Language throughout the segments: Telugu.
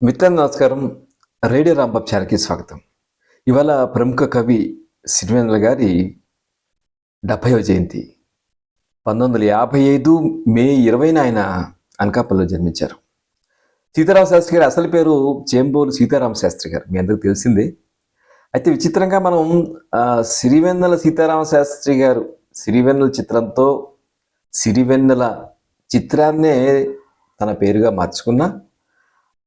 మిత్రులు నమస్కారం. రేడియో రాంబాబు ఛానల్‌కి స్వాగతం. ఇవాళ ప్రముఖ కవి సిరివెన్నెల గారి 70వ జయంతి. 1955 మే 20న ఆయన అనకాపల్లిలో జన్మించారు. సీతారామ శాస్త్రి గారి అసలు పేరు చేంబోలు సీతారామ శాస్త్రి గారు. మీ అందరికి తెలిసిందే. అయితే విచిత్రంగా మనం సిరివెన్నెల సీతారామ శాస్త్రి గారు సిరివెన్నెల చిత్రంతో సిరివెన్నెల చిత్రాన్నే తన పేరుగా మార్చుకున్న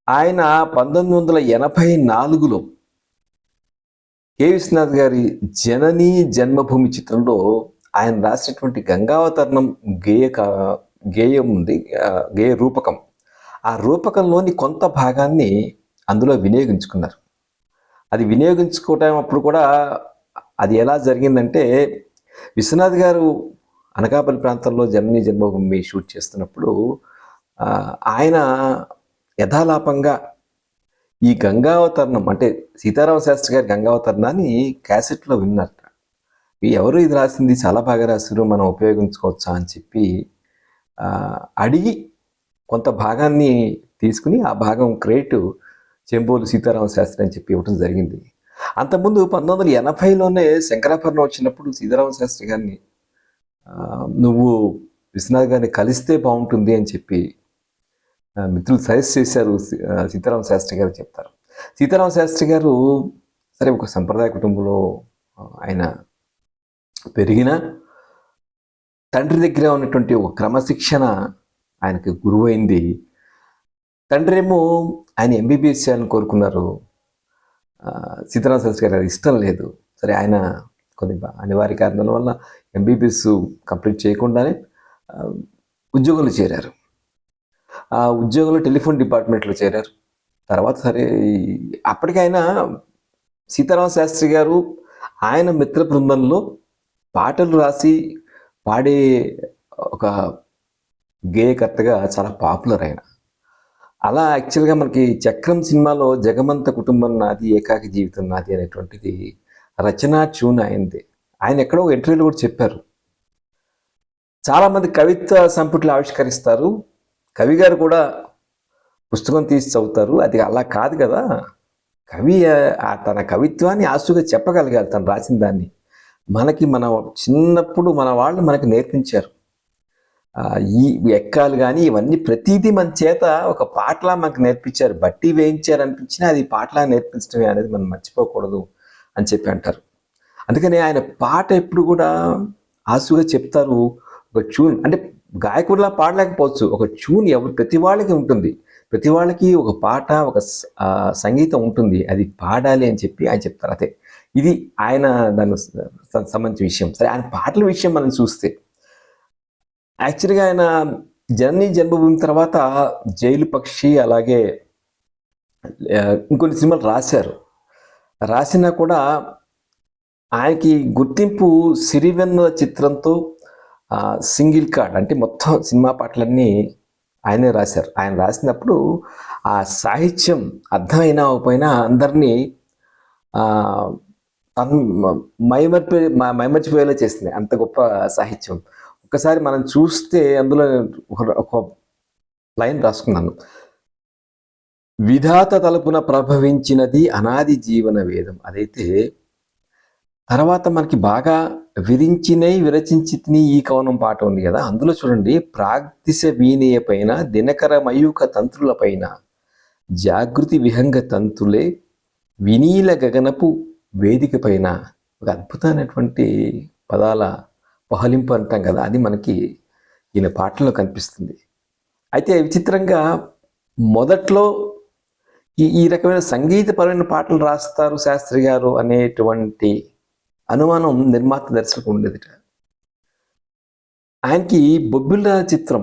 ఆయన 1984లో కె. విశ్వనాథ్ గారి జనని జన్మభూమి చిత్రంలో ఆయన రాసినటువంటి గంగావతరణం గేయం ఉంది, గేయ రూపకం. ఆ రూపకంలోని కొంత భాగాన్ని అందులో వినియోగించుకున్నారు. అది వినియోగించుకోవటం అప్పుడు కూడా అది ఎలా జరిగిందంటే, విశ్వనాథ్ గారు అనకాపల్లి ప్రాంతంలో జనని జన్మభూమి షూట్ చేస్తున్నప్పుడు ఆయన యథాలాపంగా ఈ గంగావతరణం అంటే సీతారామ శాస్త్రి గారి గంగావతరణాన్ని క్యాసెట్లో విన్నారట. ఎవరు ఇది రాసింది, చాలా బాగా రాశారు, మనం ఉపయోగించుకోవచ్చా అని చెప్పి అడిగి కొంత భాగాన్ని తీసుకుని ఆ భాగం క్రెడిట్ చెంబోలు సీతారామ శాస్త్రి అని చెప్పి ఇవ్వడం జరిగింది. అంతకుముందు 1980లోనే శంకరాభరణం వచ్చినప్పుడు సీతారామ శాస్త్రి గారిని నువ్వు విశ్వనాథ్ గారిని కలిస్తే బాగుంటుంది అని చెప్పి మిత్రులు సజెస్ట్ చేశారు. సీతారామ శాస్త్రి గారు చెప్తారు. సీతారామ శాస్త్రి గారు సరే ఒక సంప్రదాయ కుటుంబంలో ఆయన పెరిగిన తండ్రి దగ్గర ఉన్నటువంటి ఒక క్రమశిక్షణ ఆయనకి గురువైంది. తండ్రి ఏమో ఆయన ఎంబీబీఎస్ చేయాలని కోరుకున్నారు. సీతారామ శాస్త్రి గారు అది ఇష్టం లేదు. సరే ఆయన కొన్ని అనివార్య కారణాల వల్ల ఎంబీబీఎస్ కంప్లీట్ చేయకుండానే ఉద్యోగంలో చేరారు. ఆ ఉద్యోగంలో టెలిఫోన్ డిపార్ట్మెంట్లో చేరారు. తర్వాత సరే అప్పటికైనా సీతారామ శాస్త్రి గారు ఆయన మిత్ర బృందంలో పాటలు రాసి పాడే ఒక గేయకర్తగా చాలా పాపులర్ ఆయన. అలా యాక్చువల్గా మనకి చక్రం సినిమాలో జగమంత కుటుంబం నాది ఏకాకి జీవితం నాది అనేటువంటిది రచనా ట్యూన్ అయింది. ఆయన ఎక్కడో ఇంటర్వ్యూలో కూడా చెప్పారు. చాలామంది కవిత్వ సంపుట్లు ఆవిష్కరిస్తారు, కవి గారు కూడా పుస్తకం తీసి చదువుతారు, అది అలా కాదు కదా. కవి తన కవిత్వాన్ని ఆశుగా చెప్పగలగాలి, తను రాసిన దాన్ని. మన చిన్నప్పుడు మన వాళ్ళు మనకి నేర్పించారు. ఈ ఎక్కాలు కానీ ఇవన్నీ ప్రతిదీ మన చేత ఒక పాటలా మనకు నేర్పించారు. బట్టి వేయించారు అనిపించినా అది పాటలా నేర్పించడమే అనేది మనం మర్చిపోకూడదు అని చెప్పి అంటారు. అందుకని ఆయన పాట ఎప్పుడు కూడా ఆశుగా చెప్తారు. ఒక ట్యూన్ అంటే గాయకుడిలా పాడలేకపోవచ్చు, ఒక ట్యూన్ ప్రతి వాళ్ళకి ఉంటుంది. ప్రతి వాళ్ళకి ఒక పాట, ఒక సంగీతం ఉంటుంది, అది పాడాలి అని చెప్పి ఆయన చెప్తారు. అదే ఇది ఆయన దాని సంబంధించిన విషయం. సరే, ఆయన పాటల విషయం మనం చూస్తే యాక్చువల్గా ఆయన జనని జన్మభూమి తర్వాత జైలు పక్షి అలాగే ఇంకొన్ని సినిమాలు రాసినా కూడా ఆయనకి గుర్తింపు సిరివెన్నెల చిత్రంతో సింగిల్ కార్డ్ అంటే మొత్తం సినిమా పాటలన్నీ ఆయనే రాశారు. ఆయన రాసినప్పుడు ఆ సాహిత్యం అర్థమైనా అవ్వకపోయినా అందరినీ మైమర్చిపోయేలా చేస్తుంది, అంత గొప్ప సాహిత్యం. ఒకసారి మనం చూస్తే అందులో ఒక లైన్ రాసుకున్నాను. విధాత తలుపున ప్రభవించినది అనాది జీవన వేదం. అదైతే తర్వాత మనకి బాగా విరచించితిని ఈ కవనం పాట ఉంది కదా, అందులో చూడండి, ప్రాగ్దిశ వీణేయ పైన దినకర మయూక తంత్రుల పైన జాగృతి విహంగ తంతులే వినీల గగనపు వేదిక పైన. ఒక అద్భుతమైనటువంటి పదాల పహలింపు అంటాం కదా, అది మనకి ఈయన పాటల్లో కనిపిస్తుంది. అయితే విచిత్రంగా మొదట్లో ఈ రకమైన సంగీతపరమైన పాటలు రాస్తారు శాస్త్రి గారు అనేటువంటి అనుమానం నిర్మాత దర్శకులకు ఉండేదిట. ఆయనకి బొబ్బిల చిత్రం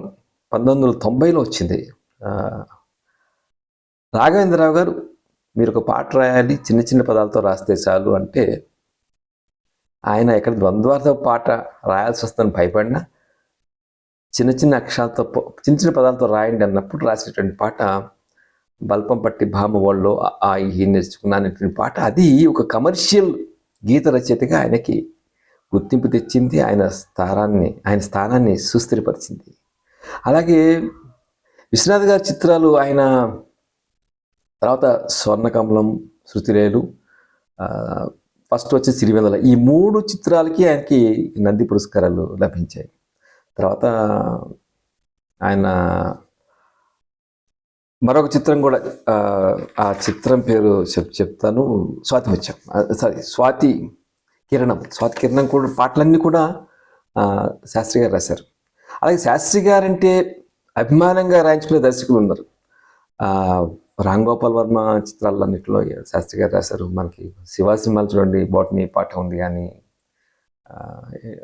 1990లో వచ్చింది. రాఘవేంద్రరావు గారు మీరు ఒక పాట రాయాలి, చిన్న చిన్న పదాలతో రాస్తే చాలు అంటే ఆయన ఎక్కడ ద్వంద్వార్థ పాట రాయాల్సి వస్తుందని భయపడినా చిన్న చిన్న అక్షరాలతో చిన్న చిన్న పదాలతో రాయండి అన్నప్పుడు రాసేటువంటి పాట బల్పం పట్టి భామ వాళ్ళు నేర్చుకున్నానటువంటి పాట. అది ఒక కమర్షియల్ గీత రచయితగా ఆయనకి గుర్తింపు తెచ్చింది, ఆయన స్థానాన్ని సుస్థిరపరిచింది. అలాగే విశ్వనాథ్ గారి చిత్రాలు ఆయన తర్వాత స్వర్ణకమలం, శృతిరేలు, ఫస్ట్ వచ్చి సిరివెన్నెల. ఈ 3 చిత్రాలకి ఆయనకి నంది పురస్కారాలు లభించాయి. తర్వాత ఆయన మరొక చిత్రం కూడా, ఆ చిత్రం పేరు చెప్తాను. స్వాతిముత్యం, సారీ స్వాతి కిరణం. స్వాతి కిరణం కూడా పాటలన్నీ కూడా శాస్త్రి గారు రాశారు. అలాగే శాస్త్రి గారంటే అభిమానంగా రాయించుకునే దర్శకులు ఉన్నారు. రామ్ గోపాల్ వర్మ చిత్రాలన్నింటిలో శాస్త్రి గారు రాశారు. మనకి శివ సినిమాలు చూడండి, బోటనీ పాట ఉంది కానీ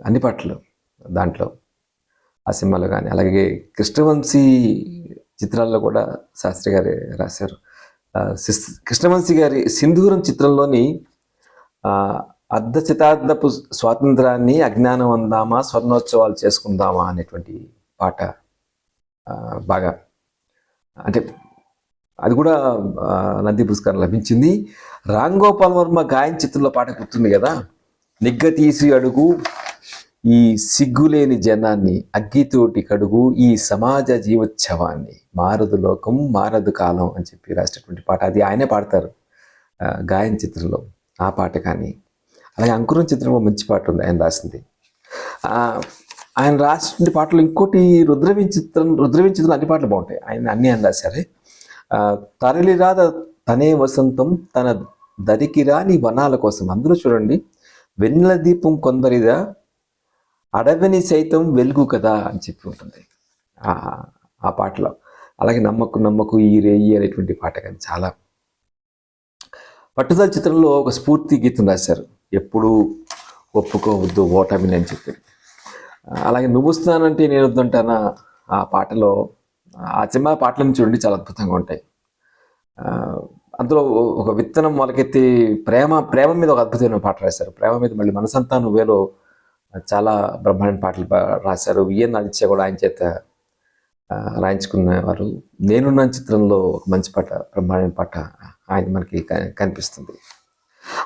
అన్ని పాటలు దాంట్లో ఆ సినిమాలో కానీ, అలాగే కృష్ణవంశీ చిత్రాల్లో కూడా శాస్త్రి గారే రాశారు. కృష్ణవంశీ గారి సింధూరం చిత్రంలోని అర్ధ శతాబ్దపు స్వాతంత్రాన్ని అజ్ఞానం అందామా, స్వర్ణోత్సవాలు చేసుకుందామా అనేటువంటి పాట బాగా, అంటే అది కూడా నంది పురస్కారం లభించింది. రామ్ గోపాల్ వర్మ గాయన చిత్రంలో పాట గుర్తుంది కదా, నిగ్గ తీసి అడుగు ఈ సిగ్గులేని జనాన్ని, అగ్గితోటి కడుగు ఈ సమాజ జీవోత్సవాన్ని, మారదు లోకం మారదు కాలం అని చెప్పి రాసినటువంటి పాట. అది ఆయనే పాడతారు గాయన చిత్రంలో ఆ పాట. కానీ అలాగే అంకురం చిత్రంలో మంచి పాట ఉంది ఆయన రాసింది. ఆయన రాసిన పాటలు ఇంకోటి రుద్రవీణ చిత్రం అన్ని పాటలు బాగుంటాయి. ఆయన రాశారే. తరలిరాద తనే వసంతం తన దరికి రాని వనాల కోసం, అందరూ చూడండి, వెన్నెల దీపం కొందరిదా అడవిని సైతం వెలుగు కదా అని చెప్పి ఉంటుంది ఆ పాటలో. అలాగే నమ్మకు నమ్మకు ఈ రేయి అనేటువంటి పాట కానీ చాలా. పట్టుదల చిత్రంలో ఒక స్ఫూర్తి గీతం రాశారు, ఎప్పుడు ఒప్పుకోవద్దు ఓటమిని అని చెప్పి. అలాగే నువ్వు వస్తున్నానంటే నేను వద్దంటానా ఆ పాటలో, ఆ సినిమా పాటలను చూడండి చాలా అద్భుతంగా ఉంటాయి. అందులో ఒక విత్తనం మొలకెత్తి ప్రేమ మీద ఒక అద్భుతమైన పాట రాశారు. ప్రేమ మీద మళ్ళీ మనసంతా నువ్వేలో చాలా బ్రహ్మాండ పాటలు రాశారు. విఎన్ ఆదిత్య కూడా ఆయన చేత రాయించుకున్నవారు. నేనున్న చిత్రంలో ఒక మంచి పాట, బ్రహ్మాండ పాట ఆయన మనకి కనిపిస్తుంది.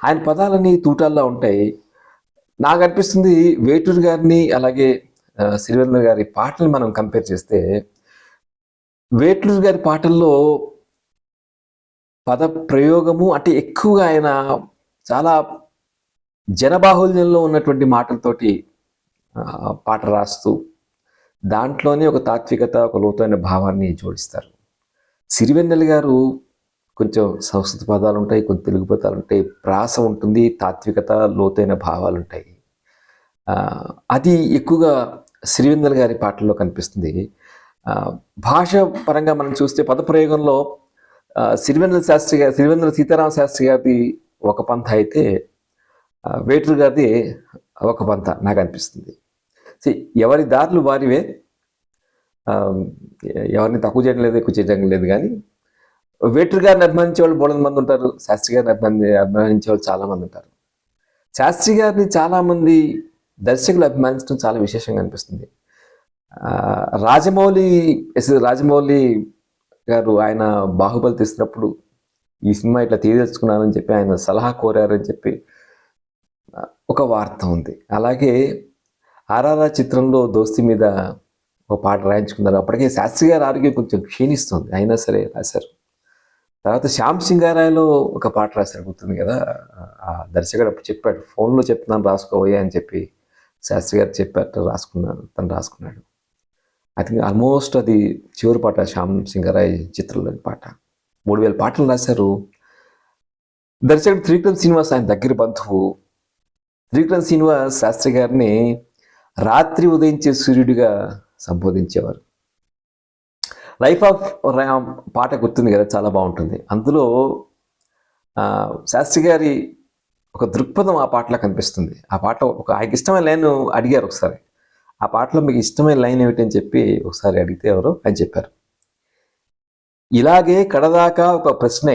ఆయన పదాలన్నీ తూటాల్లో ఉంటాయి. నాకు అనిపిస్తుంది వేటూరు గారిని అలాగే సిరివెన్నెల గారి పాటలు మనం కంపేర్ చేస్తే, వేటూరు గారి పాటల్లో పద ప్రయోగము అంటే ఎక్కువగా ఆయన చాలా జనబాహుల్యంలో ఉన్నటువంటి మాటలతోటి పాట రాస్తూ దాంట్లోనే ఒక తాత్వికత, ఒక లోతైన భావాన్ని జోడిస్తారు. సిరివెన్నెల గారు కొంచెం సంస్కృత పదాలు ఉంటాయి, కొంచెం తెలుగు పదాలు ఉంటాయి, ప్రాస ఉంటుంది, తాత్వికత, లోతైన భావాలు ఉంటాయి. అది ఎక్కువగా సిరివెన్నెల గారి పాటల్లో కనిపిస్తుంది. భాష పరంగా మనం చూస్తే పదప్రయోగంలో సిరివెన్నెల సీతారామ శాస్త్రి గారి ఒక పంథ అయితే వేటూరు గారిది ఒక పంథ నాకు అనిపిస్తుంది. ఎవరి దారులు వారివే, ఎవరిని తక్కువ చేయడం లేదు, ఎక్కువ చేయడం లేదు. కానీ వేటూరు గారిని అభిమానించే వాళ్ళు బోళంత మంది ఉంటారు, శాస్త్రి గారిని అభిమానించే వాళ్ళు చాలామంది ఉంటారు. శాస్త్రి గారిని చాలామంది దర్శకులు అభిమానించడం చాలా విశేషంగా అనిపిస్తుంది. రాజమౌళి గారు ఆయన బాహుబలి తీసినప్పుడు ఈ సినిమా ఇట్లా తీయదలుచుకున్నానని చెప్పి ఆయన సలహా కోరారని చెప్పి ఒక వార్త ఉంది. అలాగే ఆర్ఆర్ఆర్ చిత్రంలో దోస్తి మీద ఒక పాట రాయించుకున్నారు. అప్పటికే శాస్త్రి గారి ఆరోగ్యం కొంచెం క్షీణిస్తుంది, అయినా సరే రాశారు. తర్వాత శ్యామ్ సింగారాయలో ఒక పాట రాశారు, గుర్తుంది కదా. ఆ దర్శకుడు అప్పుడు చెప్పాడు, ఫోన్లో చెప్తున్నాను రాసుకోబోయే అని చెప్పి శాస్త్రి గారు చెప్పారు, తను రాసుకున్నాడు. ఐ థింక్ ఆల్మోస్ట్ అది చివరి పాట శ్యామ్ సింగరాయ్ చిత్రంలోని పాట. 3000 పాటలు రాశారు. దర్శకుడు త్రివిక్రమ్ శ్రీనివాస్ ఆయన దగ్గర బంధువు. త్రివిక్రమ్ శ్రీనివాస్ శాస్త్రి గారిని రాత్రి ఉదయించే సూర్యుడిగా సంబోధించేవారు. లైఫ్ ఆఫ్ రామ్ పాట గుర్తుంది కదా, చాలా బాగుంటుంది. అందులో శాస్త్రి గారి ఒక దృక్పథం ఆ పాటలో కనిపిస్తుంది. ఆ పాట ఆయనకి ఇష్టమైన లైన్ అడిగారు ఒకసారి, ఆ పాటలో మీకు ఇష్టమైన లైన్ ఏమిటని చెప్పి ఒకసారి అడిగితే ఎవరో ఆయన చెప్పారు, ఇలాగే కడదాకా ఒక ప్రశ్న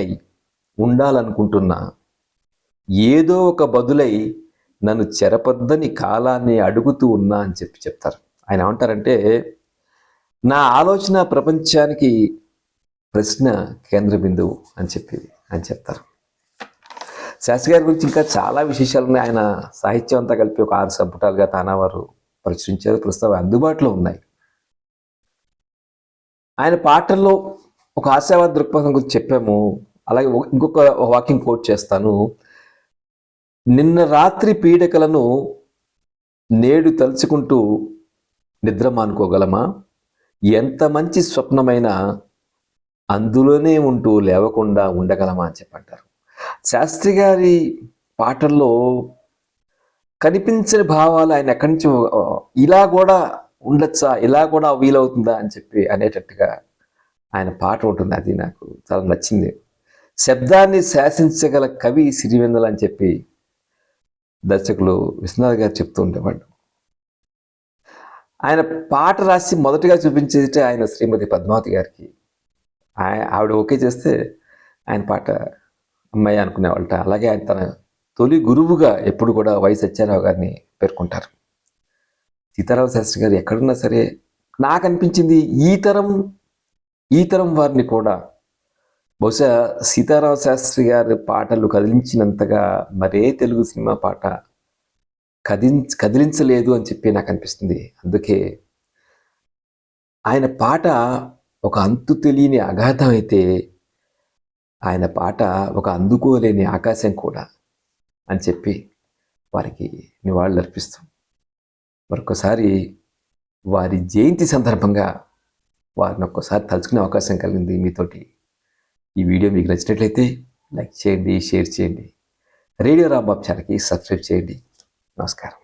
ఉండాలనుకుంటున్నా, ఏదో ఒక బదులై నన్ను చెరపొద్దని కాలాన్ని అడుగుతూ ఉన్నా అని చెప్తారు. ఆయన ఏమంటారంటే, నా ఆలోచన ప్రపంచానికి ప్రశ్న కేంద్ర బిందువు అని చెప్తారు. శాస్త్రి గారి గురించి ఇంకా చాలా విశేషాలు ఉన్నాయి. ఆయన సాహిత్యం అంతా కలిపి ఒక 6 సంపుటాలుగా తానావారు ప్రచురించారు, ప్రస్తుతం అందుబాటులో ఉన్నాయి. ఆయన పాటల్లో ఒక ఆశావాద దృక్పథం గురించి చెప్పాము. అలాగే ఇంకొక వాక్యం కోట్ చేస్తాను. నిన్న రాత్రి పీడకలను నేడు తలుచుకుంటూ నిద్ర మానుకోగలమా? ఎంత మంచి స్వప్నమైనా అందులోనే ఉంటూ లేవకుండా ఉండగలమా అని చెప్పంటారు. శాస్త్రి గారి పాటల్లో కనిపించని భావాలు ఆయన ఎక్కడి నుంచి ఇలా కూడా ఉండొచ్చా, ఇలా కూడా వీలవుతుందా అని చెప్పి అనేటట్టుగా ఆయన పాట ఉంటుంది. అది నాకు చాలా నచ్చింది. శబ్దాన్ని శాసించగల కవి సిరివెన్నెల అని చెప్పి దర్శకులు విశ్వనాథ్ గారు చెప్తూ ఉండేవాడు. ఆయన పాట రాసి మొదటగా చూపించేది ఆయన శ్రీమతి పద్మావతి గారికి. ఆవిడ ఓకే చేస్తే ఆయన పాట అమ్మాయి అనుకునేవాళ్ళట. అలాగే ఆయన తన తొలి గురువుగా ఎప్పుడు కూడా వై సత్యారావు గారిని పేర్కొంటారు. సీతారామ శాస్త్రి గారు ఎక్కడున్నా సరే నాకు అనిపించింది ఈ తరం వారిని కూడా బహుశా సీతారామ శాస్త్రి గారి పాటలు కదిలించినంతగా మరే తెలుగు సినిమా పాట కదిలించలేదు అని చెప్పి నాకు అనిపిస్తుంది. అందుకే ఆయన పాట ఒక అంతు తెలియని అగాధం అయితే ఆయన పాట ఒక అందుకోలేని ఆకాశం కూడా అని చెప్పి వారికి నివాళులు అర్పిస్తూ మరొకసారి వారి జయంతి సందర్భంగా వారిని ఒక్కసారి తలుచుకునే అవకాశం కలిగింది మీతోటి. ఈ వీడియో మీకు నచ్చినట్లయితే లైక్ చేయండి, షేర్ చేయండి. రేడియో రాంబాబు ఛానల్కి సబ్స్క్రైబ్ చేయండి. నమస్కారం.